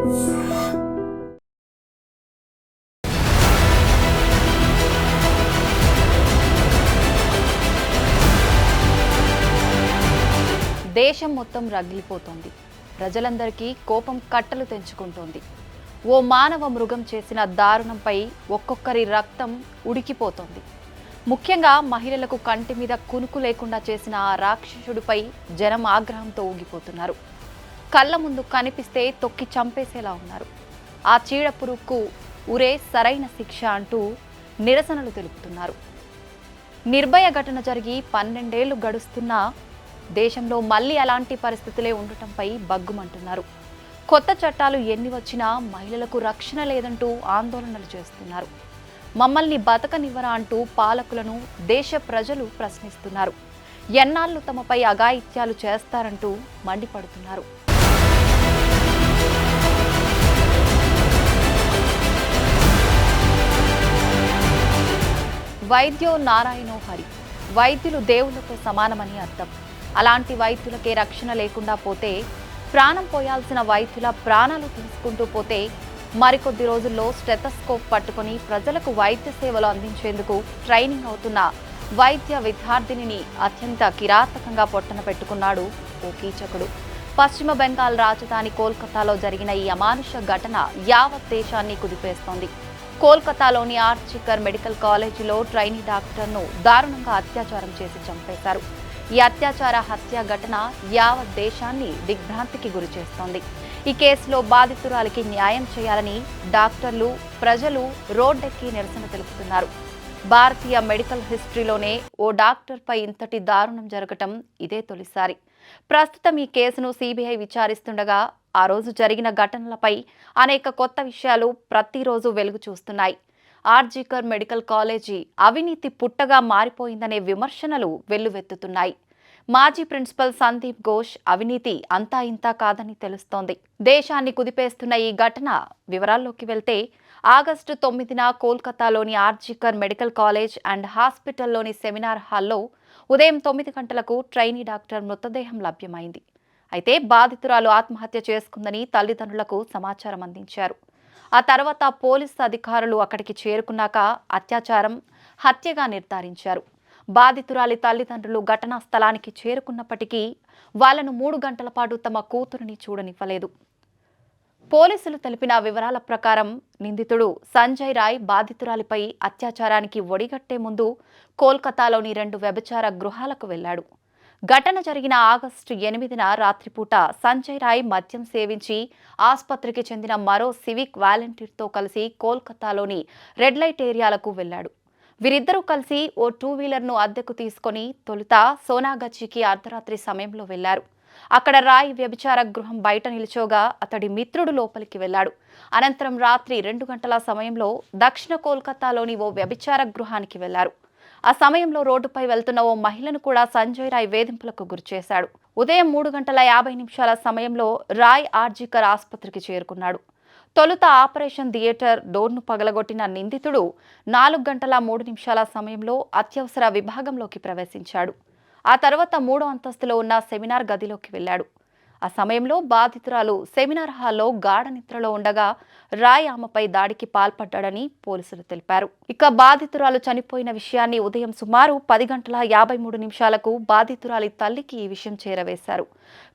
దేశం మొత్తం రగిలిపోతోంది. ప్రజలందరికీ కోపం కట్టలు తెంచుకుంటోంది. ఓ మానవ మృగం చేసిన దారుణంపై ఒక్కొక్కరి రక్తం ఉడికిపోతోంది. ముఖ్యంగా మహిళలకు కంటి మీద కునుకు లేకుండా చేసిన ఆ రాక్షసుడిపై జనం ఆగ్రహంతో ఊగిపోతున్నారు. కళ్ళ ముందు కనిపిస్తే తొక్కి చంపేసేలా ఉన్నారు. ఆ చీడ పురుగుకు ఉరే సరైన శిక్ష అంటూ నిరసనలు తెలుపుతున్నారు. నిర్భయ ఘటన జరిగి 12 ఏళ్లు గడుస్తున్నా దేశంలో మళ్లీ అలాంటి పరిస్థితులే ఉండటంపై బగ్గుమంటున్నారు. కొత్త చట్టాలు ఎన్ని వచ్చినా మహిళలకు రక్షణ లేదంటూ ఆందోళనలు చేస్తున్నారు. మమ్మల్ని బతకనివ్వరా అంటూ పాలకులను దేశ ప్రజలు ప్రశ్నిస్తున్నారు. ఎన్నాళ్లు తమపై అఘాయిత్యాలు చేస్తారంటూ మండిపడుతున్నారు. వైద్యో నారాయణో హరి. వైద్యులు దేవుళ్లతో సమానమని అర్థం. అలాంటి వైద్యులకే రక్షణ లేకుండా పోతే, ప్రాణం పోయాల్సిన వైద్యుల ప్రాణాలు తీసుకుంటూ పోతే, మరికొద్ది రోజుల్లో స్టెథోస్కోప్ పట్టుకొని ప్రజలకు వైద్య సేవలు అందించేందుకు ట్రైనింగ్ అవుతున్న వైద్య విద్యార్థినిని అత్యంత కిరాతకంగా పొట్టన పెట్టుకున్నాడు ఓ కీచకుడు. పశ్చిమ బెంగాల్ రాజధాని కోల్కతాలో జరిగిన ఈ అమానుష ఘటన యావత్ దేశాన్ని కుదిపేస్తోంది. కోల్కతాలోని ఆర్జికర్ మెడికల్ కాలేజీలో ట్రైనీ డాక్టర్ను దారుణంగా అత్యాచారం చేసి చంపేశారు. ఈ అత్యాచార హత్య ఘటన యావత్ దేశాన్ని దిగ్భ్రాంతికి గురిచేస్తోంది. ఈ కేసులో బాధితురాలికి న్యాయం చేయాలని డాక్టర్లు, ప్రజలు రోడ్డెక్కి నిరసన తెలుపుతున్నారు. భారతీయ మెడికల్ హిస్టరీలోనే ఓ డాక్టర్పై ఇంతటి దారుణం జరగటం ఇదే తొలిసారి. ప్రస్తుతం ఈ కేసును సిబిఐ విచారిస్తుండగా ఆ రోజు జరిగిన ఘటనలపై అనేక కొత్త విషయాలు ప్రతిరోజు వెలుగు చూస్తున్నాయి. ఆర్జికర్ మెడికల్ కాలేజీ అవినీతి పుట్టగా మారిపోయిందనే విమర్శనలు వెల్లువెత్తుతున్నాయి. మాజీ ప్రిన్సిపల్ సందీప్ ఘోష్ అవినీతి అంతా ఇంతా కాదని తెలుస్తోంది. దేశాన్ని కుదిపేస్తున్న ఈ ఘటన వివరాల్లోకి వెళ్తే, ఆగస్టు 9న కోల్కతాలోని ఆర్జికర్ మెడికల్ కాలేజ్ అండ్ హాస్పిటల్లోని సెమినార్ హాల్లో ఉదయం 9 గంటలకు ట్రైనీ డాక్టర్ మృతదేహం లభ్యమైంది. అయితే బాధితురాలు ఆత్మహత్య చేసుకుందని తల్లిదండ్రులకు సమాచారం అందించారు. ఆ తర్వాత పోలీసు అధికారులు అక్కడికి చేరుకున్నాక అత్యాచారం, హత్యగా నిర్ధారించారు. బాధితురాలి తల్లిదండ్రులు ఘటనా స్థలానికి చేరుకున్నప్పటికీ వాళ్లను 3 గంటల పాటు తమ కూతురిని చూడనివ్వలేదు. పోలీసులు తెలిపిన వివరాల ప్రకారం నిందితుడు సంజయ్ రాయ్ బాధితురాలిపై అత్యాచారానికి ఒడిగట్టే ముందు కోల్కతాలోని 2 వ్యభిచార గృహాలకు వెళ్లాడు. ఘటన జరిగిన ఆగస్టు 8న రాత్రిపూట సంజయ్ రాయ్ మద్యం సేవించి ఆసుపత్రికి చెందిన మరో సివిక్ వాలంటీర్తో కలిసి కోల్కతాలోని రెడ్ లైట్ ఏరియాలకు వెళ్లాడు. వీరిద్దరూ కలిసి ఓ 2-వీలర్ను అద్దెకు తీసుకొని తొలుత సోనాగచ్చికి అర్ధరాత్రి సమయంలో వెళ్లారు. అక్కడ రాయ్ వ్యభిచార గృహం బయట నిల్చోగా అతడి మిత్రుడు లోపలికి వెళ్లాడు. అనంతరం రాత్రి 2 గంటల సమయంలో దక్షిణ కోల్కతాలోని ఓ వ్యభిచార గృహానికి వెళ్లారు. ఆ సమయంలో రోడ్డుపై వెళ్తున్న ఓ మహిళను కూడా సంజయ్ రాయ్ వేధింపులకు గురిచేశాడు. ఉదయం 3:50 సమయంలో రాయ్ ఆర్జికర్ ఆసుపత్రికి చేరుకున్నాడు. తొలుత ఆపరేషన్ థియేటర్ డోర్ను పగలగొట్టిన నిందితుడు 4:03 సమయంలో అత్యవసర విభాగంలోకి ప్రవేశించాడు. ఆ తర్వాత 3వ అంతస్తులో ఉన్న సెమినార్ గదిలోకి వెళ్లాడు. ఆ సమయంలో బాధితురాలు సెమినార్ హాల్లో గాఢ నిద్రలో ఉండగా రాయ్ ఆమెపై దాడికి పాల్పడ్డాడని పోలీసులు తెలిపారు. ఇక బాధితురాలు చనిపోయిన విషయాన్ని ఉదయం సుమారు 10:53 బాధితురాలి తల్లికి ఈ విషయం చేరవేశారు.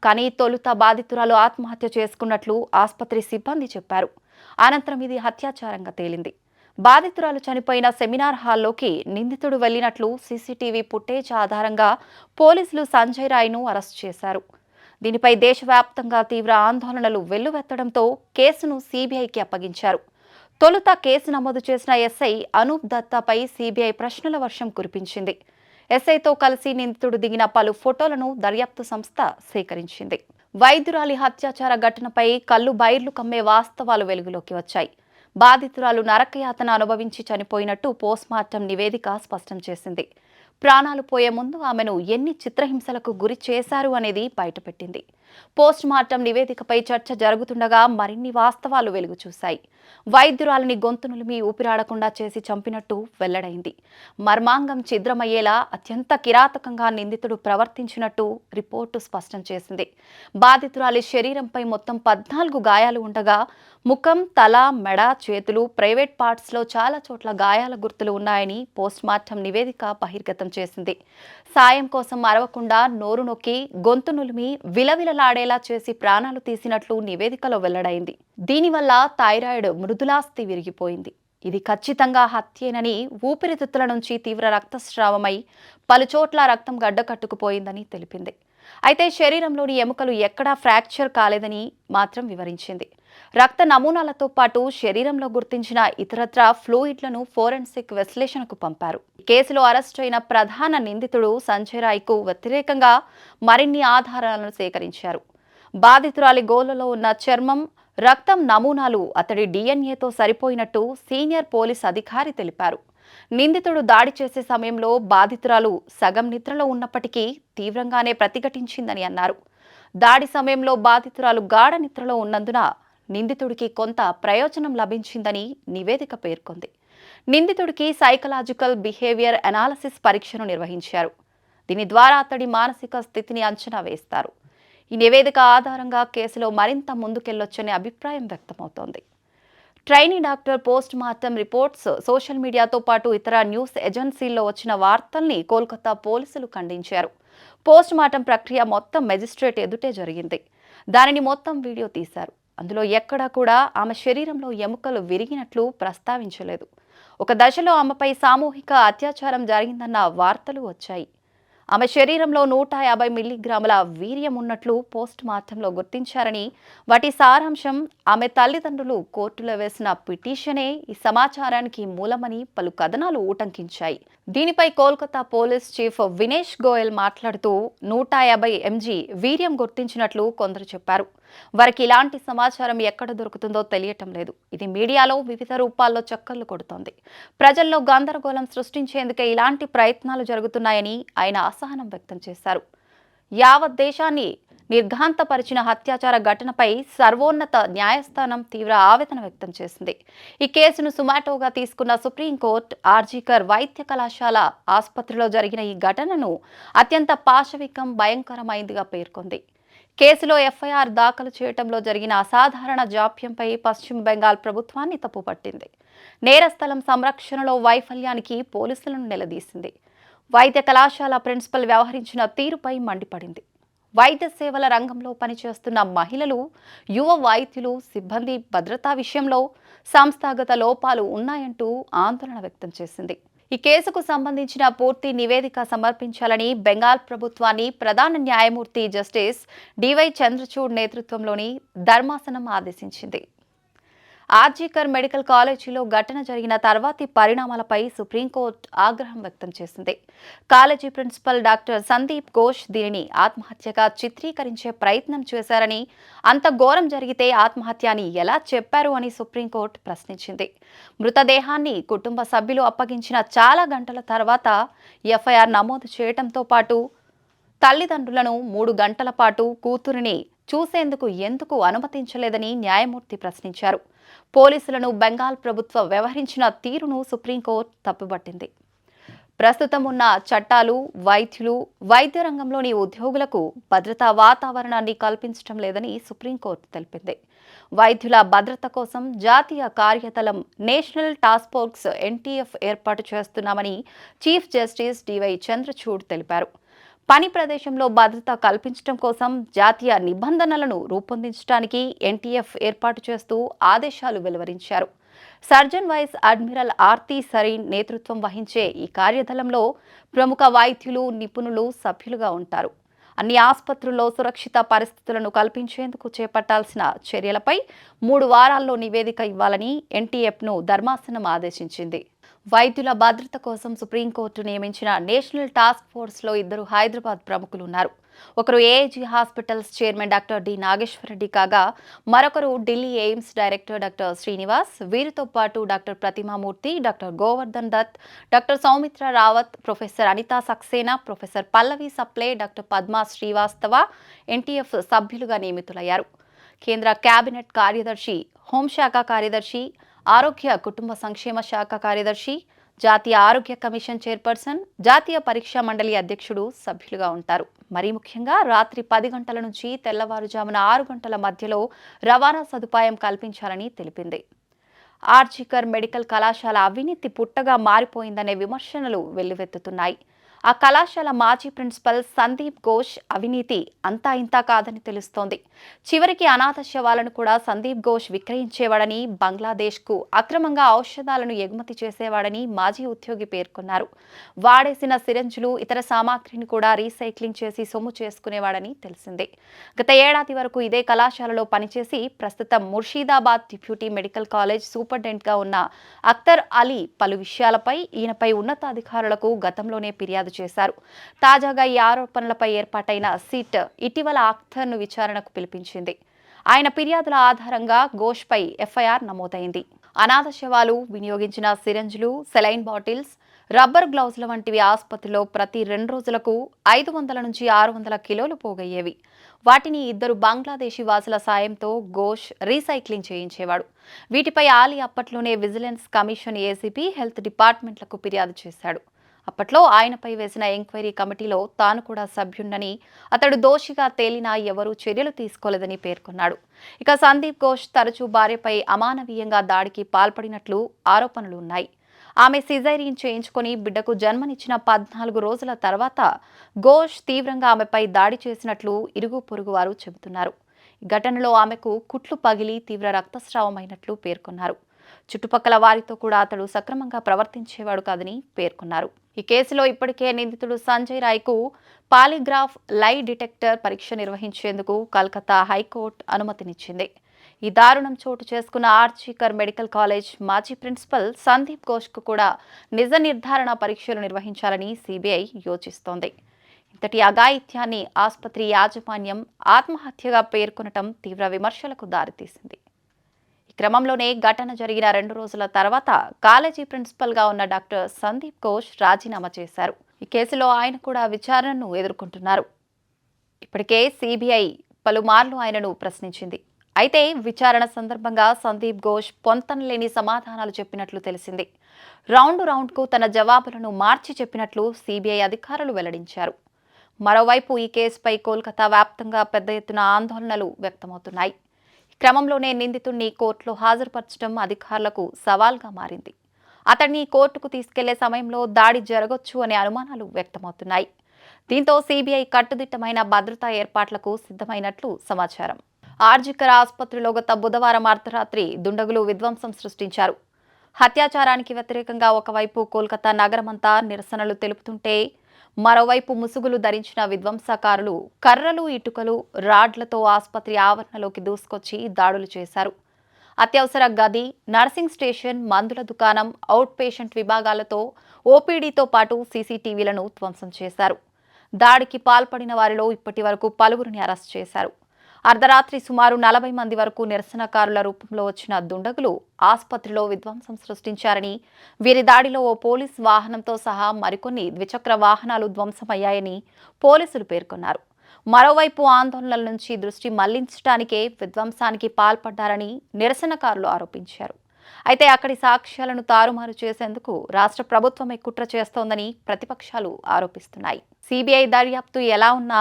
కానీ తొలుత బాధితురాలు ఆత్మహత్య చేసుకున్నట్లు ఆసుపత్రి సిబ్బంది చెప్పారు. అనంతరం ఇది హత్యాచారంగా తేలింది. బాధితురాలు చనిపోయిన సెమినార్ హాల్లోకి నిందితుడు వెళ్లినట్లు సీసీటీవీ ఫుటేజ్ ఆధారంగా పోలీసులు సంజయ్ రాయ్ను అరెస్ట్ చేశారు. దీనిపై దేశవ్యాప్తంగా తీవ్ర ఆందోళనలు వెల్లువెత్తడంతో కేసును సీబీఐకి అప్పగించారు. తొలుత కేసు నమోదు చేసిన ఎస్ఐ అనూప్ దత్తాపై సీబీఐ ప్రశ్నల వర్షం కురిపించింది. ఎస్ఐతో కలిసి నిందితుడు దిగిన పలు ఫోటోలను దర్యాప్తు సంస్థ సేకరించింది. వైద్యురాలి హత్యాచార ఘటనపై కళ్ళు బైర్లు కమ్మే వాస్తవాలు వెలుగులోకి వచ్చాయి. బాధితురాలు నరకయాతన అనుభవించి చనిపోయినట్టు పోస్ట్మార్టం నివేదిక స్పష్టం చేసింది. ప్రాణాలు పోయే ముందు ఆమెను ఎన్ని చిత్రహింసలకు గురి చేశారు అనేది బయటపెట్టింది. పోస్ట్ మార్టం నివేదికపై చర్చ జరుగుతుండగా మరిన్ని వాస్తవాలు వెలుగు చూశాయి. వైద్యురాలిని గొంతు నులిమి ఊపిరాడకుండా చేసి చంపినట్టు వెల్లడైంది. మర్మాంగం ఛిద్రమయ్యేలా అత్యంత కిరాతకంగా నిందితుడు ప్రవర్తించినట్టు రిపోర్టు స్పష్టం చేసింది. బాధితురాలి శరీరంపై మొత్తం 14 గాయాలు ఉండగా ముఖం, తల, మెడ, చేతులు, ప్రైవేట్ పార్ట్స్లో చాలా చోట్ల గాయాల గుర్తులు ఉన్నాయని పోస్ట్ మార్టం నివేదిక బహిర్గతం చేసింది. సాయం కోసం అరవకుండా నోరు నొక్కి గొంతు నులిమి విలవిలలాడేలా చేసి ప్రాణాలు తీసినట్లు నివేదికలో వెల్లడైంది. దీనివల్ల థైరాయిడ్ మృదులాస్థి విరిగిపోయింది. ఇది ఖచ్చితంగా హత్యేనని, ఊపిరితిత్తుల నుంచి తీవ్ర రక్తస్రావమై పలుచోట్ల రక్తం గడ్డకట్టుకుపోయిందని తెలిపింది. అయితే శరీరంలోని ఎముకలు ఎక్కడా ఫ్రాక్చర్ కాలేదని మాత్రం వివరించింది. రక్త నమూనాలతో పాటు శరీరంలో గుర్తించిన ఇతరత్రా ఫ్లూయిడ్లను ఫోరెన్సిక్ విశ్లేషణకు పంపారు. కేసులో అరెస్టు అయిన ప్రధాన నిందితుడు సంజయ్ రాయ్కు వ్యతిరేకంగా మరిన్ని ఆధారాలను సేకరించారు. బాధితురాలి గోళ్లలో ఉన్న చర్మం, రక్తం నమూనాలు అతడి డిఎన్ఏతో సరిపోయినట్టు సీనియర్ పోలీస్ అధికారి తెలిపారు. నిందితుడు దాడి చేసే సమయంలో బాధితురాలు సగం నిద్రలో ఉన్నప్పటికీ తీవ్రంగానే ప్రతిఘటించిందని అన్నారు. దాడి సమయంలో బాధితురాలు గాఢ నిద్రలో ఉన్నందున నిందితుడికి కొంత ప్రయోజనం లభించిందని నివేదిక పేర్కొంది. నిందితుడికి సైకలాజికల్ బిహేవియర్ అనాలిసిస్ పరీక్షను నిర్వహించారు. దీని ద్వారా అతడి మానసిక స్థితిని అంచనా వేస్తారు. ఈ నివేదిక ఆధారంగా కేసులో మరింత ముందుకెళ్లొచ్చనే అభిప్రాయం వ్యక్తమవుతోంది. Trainee doctor post mortem reports social మీడియాతో పాటు ఇతర న్యూస్ ఏజెన్సీల్లో వచ్చిన వార్తల్ని కోల్కతా పోలీసులు ఖండించారు. పోస్ట్ మార్టం ప్రక్రియ మొత్తం మెజిస్ట్రేట్ ఎదుటే జరిగింది. దానిని మొత్తం వీడియో తీశారు. అందులో ఎక్కడా కూడా ఆమె శరీరంలో ఎముకలు విరిగినట్లు ప్రస్తావించలేదు. ఒక దశలో ఆమెపై సామూహిక అత్యాచారం జరిగిందన్న వార్తలు వచ్చాయి. ఆమె శరీరంలో 150 మిల్లీగ్రాముల వీర్యం ఉన్నట్లు పోస్ట్ మార్టంలో గుర్తించారని, వాటి సారాంశం ఆమె తల్లిదండ్రులు కోర్టులో వేసిన పిటిషనే ఈ సమాచారానికి మూలమని పలు కథనాలు ఊటంకించాయి. దీనిపై కోల్కతా పోలీస్ చీఫ్ వినేష్ గోయల్ మాట్లాడుతూ 150 mg వీర్యం గుర్తించినట్లు కొందరు చెప్పారు. వారికి ఇలాంటి సమాచారం ఎక్కడ దొరుకుతుందో తెలియటం లేదు. ఇది మీడియాలో వివిధ రూపాల్లో చక్కర్లు కొడుతోంది. ప్రజల్లో గందరగోళం సృష్టించేందుకే ఇలాంటి ప్రయత్నాలు జరుగుతున్నాయని ఆయన అసహనం వ్యక్తం చేశారు. యావత్ దేశాన్ని నిర్ఘాంతపరిచిన హత్యాచార ఘటనపై సర్వోన్నత న్యాయస్థానం తీవ్ర ఆవేదన వ్యక్తం చేసింది. ఈ కేసును సుమాటోగా తీసుకున్న సుప్రీంకోర్టు ఆర్జీకర్ వైద్య కళాశాల ఆసుపత్రిలో జరిగిన ఈ ఘటనను అత్యంత పాశవికం, భయంకరమైందిగా పేర్కొంది. కేసులో ఎఫ్ఐఆర్ దాఖలు చేయడంలో జరిగిన అసాధారణ జాప్యంపై పశ్చిమ బెంగాల్ ప్రభుత్వాన్ని తప్పుపట్టింది. నేరస్థలం సంరక్షణలో వైఫల్యానికి పోలీసులను నిలదీసింది. వైద్య కళాశాల ప్రిన్సిపల్ వ్యవహరించిన తీరుపై మండిపడింది. వైద్య సేవల రంగంలో పనిచేస్తున్న మహిళలు, యువ వైద్యులు, సిబ్బంది భద్రతా విషయంలో సంస్థాగత లోపాలు ఉన్నాయంటూ ఆందోళన వ్యక్తం చేసింది. ఈ కేసుకు సంబంధించిన పూర్తి నివేదిక సమర్పించాలని బెంగాల్ ప్రభుత్వాన్ని ప్రధాన న్యాయమూర్తి జస్టిస్ డివై చంద్రచూడ్ నేతృత్వంలోని ధర్మాసనం ఆదేశించింది. ఆర్జీకర్ మెడికల్ కాలేజీలో ఘటన జరిగిన తర్వాతి పరిణామాలపై సుప్రీంకోర్టు ఆగ్రహం వ్యక్తం చేసింది. College principal doctor Sandip Ghosh దీనిని ఆత్మహత్యగా చిత్రీకరించే ప్రయత్నం చేశారని, అంత ఘోరం జరిగితే ఆత్మహత్య అని ఎలా చెప్పారు అని సుప్రీంకోర్టు ప్రశ్నించింది. మృతదేహాన్ని కుటుంబ సభ్యులు అప్పగించిన చాలా గంటల తర్వాత ఎఫ్ఐఆర్ నమోదు చేయడంతో పాటు తల్లిదండ్రులను 3 గంటల పాటు కూతురిని చూసేందుకు ఎందుకు అనుమతించలేదని న్యాయమూర్తి ప్రశ్నించారు. పోలీసులను బెంగాల్ ప్రభుత్వం వ్యవహరించిన తీరును సుప్రీంకోర్టు తప్పుపట్టింది. ప్రస్తుతం ఉన్న చట్టాలు వైద్యులు, వైద్య రంగంలోని ఉద్యోగులకు భద్రతా వాతావరణాన్ని కల్పించడం లేదని సుప్రీంకోర్టు తెలిపింది. వైద్యుల భద్రత కోసం జాతీయ కార్యదళం నేషనల్ టాస్క్ ఫోర్స్ ఎన్టీఎఫ్ ఏర్పాటు చేస్తున్నామని చీఫ్ జస్టిస్ డివై చంద్రచూడ్ తెలిపారు. పని ప్రదేశంలో భద్రత కల్పించడం కోసం జాతీయ నిబంధనలను రూపొందించడానికి ఎన్టీఎఫ్ ఏర్పాటు చేస్తూ ఆదేశాలు వెలువరించారు. Surgeon vice admiral Aarti Sarin నేతృత్వం వహించే ఈ కార్యదళంలో ప్రముఖ వైద్యులు, నిపుణులు సభ్యులుగా ఉంటారు. అన్ని ఆసుపత్రుల్లో సురక్షిత పరిస్థితులను కల్పించేందుకు చేపట్టాల్సిన చర్యలపై 3 వారాల్లో నివేదిక ఇవ్వాలని ఎన్టీఎఫ్ను ధర్మాసనం ఆదేశించింది. వైద్యుల భద్రత కోసం సుప్రీంకోర్టు నియమించిన నేషనల్ టాస్క్ ఫోర్స్లో 2 హైదరాబాద్ ప్రముఖులు ఉన్నారు. ఒకరు AIG hospitals chairman doctor D Nageshwar Reddy కాగా మరొకరు Delhi AIIMS director doctor Srinivas. వీరితో పాటు doctor Pratima Murthy, doctor Govardhan Dutt, doctor Soumitra Rawat, professor Anita Saxena, professor Pallavi Sapale, doctor Padma Srivastava NTF సభ్యులుగా నియమితులయ్యారు. కేంద్ర కేబినెట్ కార్యదర్శి, హోంశాఖ కార్యదర్శి, ఆరోగ్య కుటుంబ సంక్షేమ శాఖ కార్యదర్శి, జాతీయ ఆరోగ్య కమిషన్ చైర్పర్సన్, జాతీయ పరీక్షా మండలి అధ్యక్షుడు సభ్యులుగా ఉంటారు. మరీ ముఖ్యంగా రాత్రి 10 గంటల నుంచి తెల్లవారుజామున 6 గంటల మధ్యలో రవాణా సదుపాయం కల్పించాలని తెలిపింది. ఆర్జికర్ మెడికల్ కళాశాల అవినీతి పుట్టగా మారిపోయిందనే విమర్శనలు వెల్లువెత్తుతున్నాయి. ఆ కళాశాల మాజీ ప్రిన్సిపల్ సందీప్ ఘోష్ అవినీతి అంతా ఇంతా కాదని తెలుస్తోంది. చివరికి అనాథ శవాలను కూడా సందీప్ ఘోష్ విక్రయించేవాడని, బంగ్లాదేశ్కు అక్రమంగా ఔషధాలను ఎగుమతి చేసేవాడని మాజీ ఉద్యోగి పేర్కొన్నారు. వాడేసిన సిరంజులు, ఇతర సామాగ్రిని కూడా రీసైక్లింగ్ చేసి సొమ్ము చేసుకునేవాడని తెలిసిందే. గత ఏడాది వరకు ఇదే కళాశాలలో పనిచేసి ప్రస్తుతం ముర్షిదాబాద్ డిప్యూటీ మెడికల్ కాలేజ్ సూపరింటెండెంట్గా ఉన్న అఖ్తర్ అలీ పలు విషయాలపై ఈయనపై ఉన్నతాధికారులకు గతంలోనే ఫిర్యాదు చేశారు. తాజాగా ఈ ఆరోపణలపై ఏర్పాటైన సిట్ ఇటీవల అఖ్తర్ను విచారణకు పిలిపించింది. ఆయన ఫిర్యాదుల ఆధారంగా ఘోష్పై ఎఫ్ఐఆర్ నమోదైంది. అనాథ శవాలు, వినియోగించిన సిరంజులు, సెలైన్ బాటిల్స్, రబ్బర్ గ్లౌజుల వంటివి ఆసుపత్రిలో ప్రతి 2 రోజులకు 500 నుంచి 600 కిలోలు పోగయ్యేవి. వాటిని 2 బంగ్లాదేశీ వాసుల సాయంతో ఘోష్ రీసైక్లింగ్ చేయించేవాడు. వీటిపై ఆలీ అప్పట్లోనే విజిలెన్స్ కమిషన్, ఏసీపీ, హెల్త్ డిపార్ట్మెంట్లకు ఫిర్యాదు చేశాడు. అప్పట్లో ఆయనపై వేసిన ఎంక్వైరీ కమిటీలో తాను కూడా సభ్యుణ్ణని, అతడు దోషిగా తేలినా ఎవరూ చర్యలు తీసుకోలేదని పేర్కొన్నాడు. ఇక సందీప్ ఘోష్ తరచూ భార్యపై అమానవీయంగా దాడికి పాల్పడినట్లు ఆరోపణలు ఉన్నాయి. ఆమె సిజైరియన్ చేయించుకొని బిడ్డకు జన్మనిచ్చిన 14 రోజుల తర్వాత ఘోష్ తీవ్రంగా ఆమెపై దాడి చేసినట్లు ఇరుగు పొరుగు వారు చెబుతున్నారు. ఈ ఘటనలో ఆమెకు కుట్లు పగిలి తీవ్ర రక్తస్రావమైనట్లు పేర్కొన్నారు. చుట్టుపక్కల వారితో కూడా అతడు సక్రమంగా ప్రవర్తించేవాడు కాదని పేర్కొన్నారు. ఈ కేసులో ఇప్పటికే నిందితుడు సంజయ్ రాయ్కు పాలిగ్రాఫ్ లై డిటెక్టర్ పరీక్ష నిర్వహించేందుకు కలకత్తా హైకోర్టు అనుమతినిచ్చింది. ఈ దారుణం చోటు చేసుకున్న ఆర్జికర్ మెడికల్ కాలేజ్ మాజీ ప్రిన్సిపల్ సందీప్ ఘోష్కు కూడా నిజ నిర్ధారణ పరీక్షలు నిర్వహించాలని సిబిఐ యోచిస్తోంది. ఇంతటి అఘాయిత్యాన్ని ఆసుపత్రి యాజమాన్యం ఆత్మహత్యగా పేర్కొనటం తీవ్ర విమర్శలకు దారితీసింది. ఈ క్రమంలోనే ఘటన జరిగిన 2 రోజుల తర్వాత కాలేజీ ప్రిన్సిపల్గా ఉన్న డాక్టర్ సందీప్ ఘోష్ రాజీనామా చేశారు. ఈ కేసులో ఆయన కూడా విచారణను ఎదుర్కొంటున్నారు. ఇప్పటికే సిబిఐ పలుమార్లు ఆయనను ప్రశ్నించింది. అయితే విచారణ సందర్భంగా సందీప్ ఘోష్ పొంతనలేని సమాధానాలు చెప్పినట్లు తెలిసింది. రౌండ్కు తన జవాబులను మార్చి చెప్పినట్లు సిబిఐ అధికారులు వెల్లడించారు. మరోవైపు ఈ కేసుపై కోల్కతా వ్యాప్తంగా పెద్ద ఎత్తున ఆందోళనలు వ్యక్తమవుతున్నాయి. క్రమంలోనే నిందితుడిని కోర్టులో హాజరుపరచడం అధికారులకు సవాల్గా మారింది. అతడిని కోర్టుకు తీసుకెళ్లే సమయంలో దాడి జరగొచ్చు అనే అనుమానాలు వ్యక్తమవుతున్నాయి. దీంతో సిబిఐ కట్టుదిట్టమైన భద్రతా ఏర్పాట్లకు సిద్ధమైనట్లు సమాచారం. ఆర్జికర్ ఆసుపత్రిలో గత బుధవారం అర్ధరాత్రి దుండగులు విధ్వంసం సృష్టించారు. హత్యాచారానికి వ్యతిరేకంగా ఒకవైపు కోల్కతా నగరమంతా నిరసనలు తెలుపుతుంటే మరోవైపు ముసుగులు ధరించిన విధ్వంసకారులు కర్రలు, ఇటుకలు, రాడ్లతో ఆసుపత్రి ఆవరణలోకి దూసుకొచ్చి దాడులు చేశారు. అత్యవసర గది, నర్సింగ్ స్టేషన్, మందుల దుకాణం, అవుట్ పేషెంట్ విభాగాలతో ఓపీడీతో పాటు సీసీటీవీలను ధ్వంసం చేశారు. దాడికి పాల్పడిన వారిలో ఇప్పటి వరకు పలువురిని అరెస్ట్ చేశారు. అర్ధరాత్రి సుమారు 40 మంది వరకు నిరసనకారుల రూపంలో వచ్చిన దుండగులు ఆసుపత్రిలో విధ్వంసం సృష్టించారని, వీరి దాడిలో ఓ పోలీస్ వాహనంతో సహా మరికొన్ని ద్విచక్ర వాహనాలు ధ్వంసమయ్యాయని పోలీసులు పేర్కొన్నారు. మరోవైపు ఆందోళనల నుంచి దృష్టి మళ్లించడానికే విధ్వంసానికి పాల్పడ్డారని నిరసనకారులు ఆరోపించారు. అయితే అక్కడి సాక్ష్యాలను తారుమారు చేసేందుకు రాష్ట్ర ప్రభుత్వమే కుట్ర చేస్తోందని ప్రతిపక్షాలు ఆరోపిస్తున్నాయి. సిబిఐ దర్యాప్తు ఎలా ఉన్నా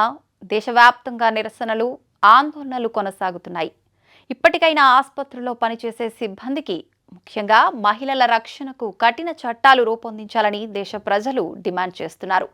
దేశవ్యాప్తంగా నిరసనలు, ఆందోళనలు కొనసాగుతున్నాయి. ఇప్పటికైనా ఆసుపత్రుల్లో పనిచేసే సిబ్బందికి, ముఖ్యంగా మహిళల రక్షణకు కఠిన చట్టాలు రూపొందించాలని దేశ ప్రజలు డిమాండ్ చేస్తున్నారు.